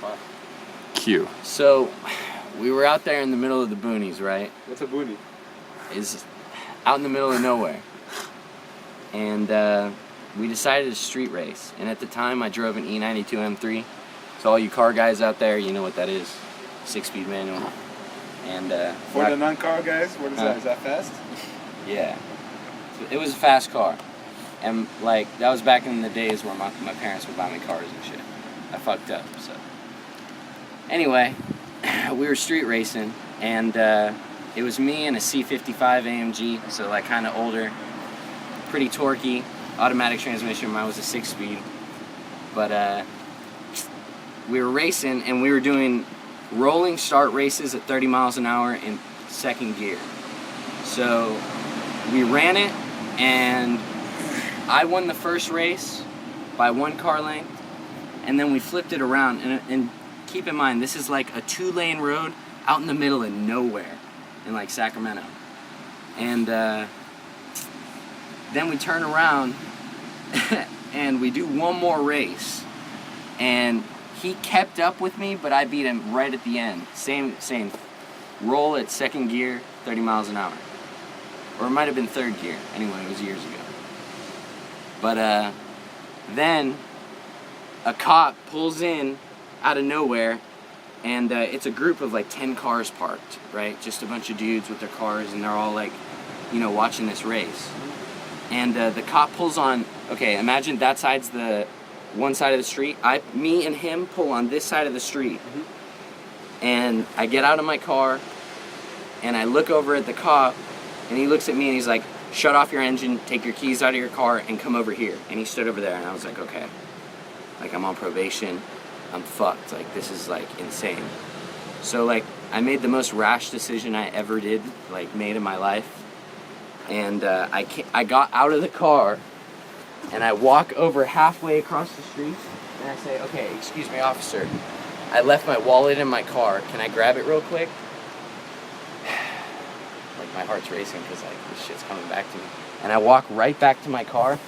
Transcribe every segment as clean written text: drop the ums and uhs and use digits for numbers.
Wow. Q. So, we were out there in the middle of the boonies, right? What's a boonie? Is out in the middle of nowhere. And we decided to street race. And at the time, I drove an E92 M3. So all you car guys out there, you know what that is. 6-speed manual. And for the non-car guys, what is that? Is that fast? Yeah. It was a fast car. And like, that was back in the days where my parents would buy me cars and shit. I fucked up, so. Anyway, we were street racing, and it was me and a C55 AMG, so like kind of older, pretty torquey, automatic transmission. Mine was a 6-speed. But we were racing, and we were doing rolling start races at 30 miles an hour in second gear. So we ran it, and I won the first race by 1 car length, and then we flipped it around. And keep in mind, this is like a 2-lane road out in the middle of nowhere in like Sacramento. And then we turn around and we do one more race. And he kept up with me, but I beat him right at the end. Same roll at second gear, 30 miles an hour. Or it might have been third gear. Anyway, it was years ago. But then a cop pulls in out of nowhere, and it's a group of like 10 cars parked, right? Just a bunch of dudes with their cars, and they're all like, you know, watching this race. And the cop pulls on, okay, imagine that side's the one side of the street. Me and him pull on this side of the street. And I get out of my car, and I look over at the cop, and he looks at me and he's like, shut off your engine, take your keys out of your car, and come over here. And he stood over there, and I was like, okay. Like, I'm on probation. I'm fucked. Like, this is, like, insane. So, like, I made the most rash decision I ever made in my life. And I got out of the car, and I walk over halfway across the street, and I say, okay, excuse me, officer. I left my wallet in my car. Can I grab it real quick? Like, my heart's racing because, like, this shit's coming back to me. And I walk right back to my car,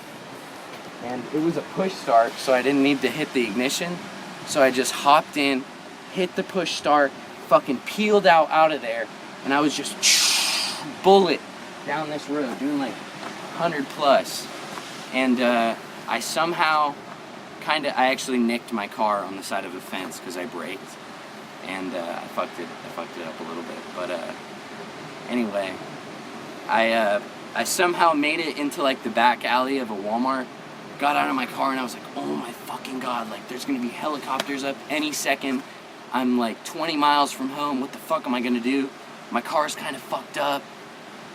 and it was a push start, so I didn't need to hit the ignition. So I just hopped in, hit the push start, fucking peeled out of there, and I was just bullet down this road, doing like 100 plus. And I somehow I actually nicked my car on the side of a fence because I braked, and I fucked it up a little bit. But anyway, I somehow made it into like the back alley of a Walmart, got out of my car, and I was like, oh my fucking God, like there's gonna be helicopters up any second. I'm like 20 miles from home, what the fuck am I gonna do? My car's kind of fucked up.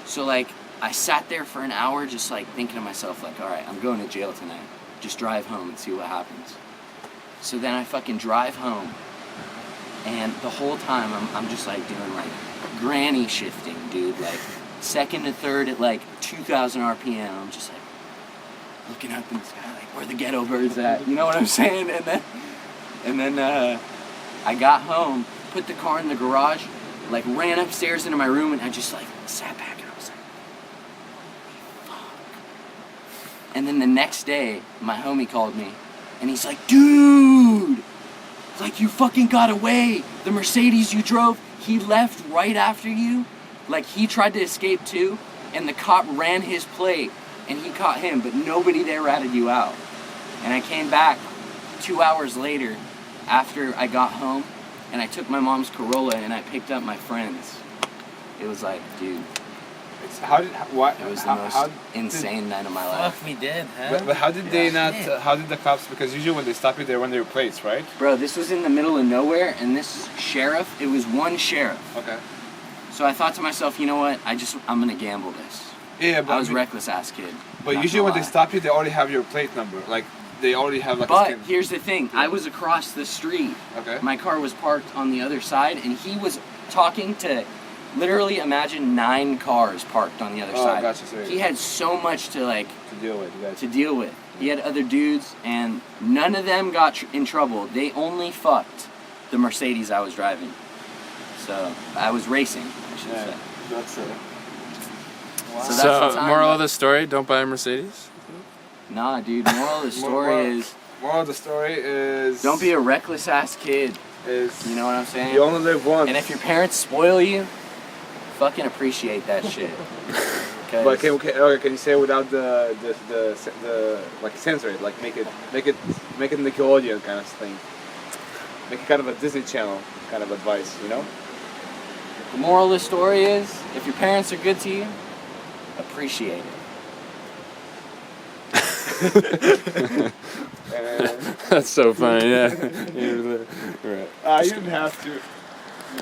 So like, I sat there for an hour just like thinking to myself like, all right, I'm going to jail tonight. Just drive home and see what happens. So then I fucking drive home, and the whole time I'm just like doing like granny shifting, dude, like second to third at like 2,000 RPM. I'm just like looking up in the sky like, where the ghetto birds at? You know what I'm saying? And then I got home, put the car in the garage, like ran upstairs into my room, and I just like sat back and I was like, fuck. And then the next day, my homie called me, and he's like, dude, like you fucking got away. The Mercedes you drove, he left right after you. Like he tried to escape too, and the cop ran his plate, and he caught him, but nobody there ratted you out. And I came back 2 hours later after I got home, and I took my mom's Corolla and I picked up my friends. It was like, dude. It was the most insane night of my life. Fuck me dead, huh? But how did they not? How did the cops? Because usually when they stop you, they run their plates, right? Bro, this was in the middle of nowhere, and this sheriff, it was one sheriff. Okay. So I thought to myself, you know what? I'm gonna gamble this. Yeah, but I was a reckless ass kid. But usually when they stop you, they already have your plate number. Like they already have like. But here's the thing: I was across the street. Okay. My car was parked on the other side, and he was talking to. Literally, imagine 9 cars parked on the other side. Gotcha, sorry. He had so much to deal with. He had other dudes, and none of them got in trouble. They only fucked the Mercedes I was driving. So I was racing, I should say. That's it. Wow. So moral of the story: don't buy a Mercedes. Nah, dude. Moral of the story is. Moral of the story is. Don't be a reckless ass kid. is You know what I'm saying? you only live once. And if your parents spoil you, fucking appreciate that shit. But can you say it without the like censor it, like make it Nickelodeon kind of thing, make it kind of a Disney Channel kind of advice, you know? The moral of the story is, if your parents are good to you, appreciate it. That's so funny. Yeah. You're right. You didn't have to.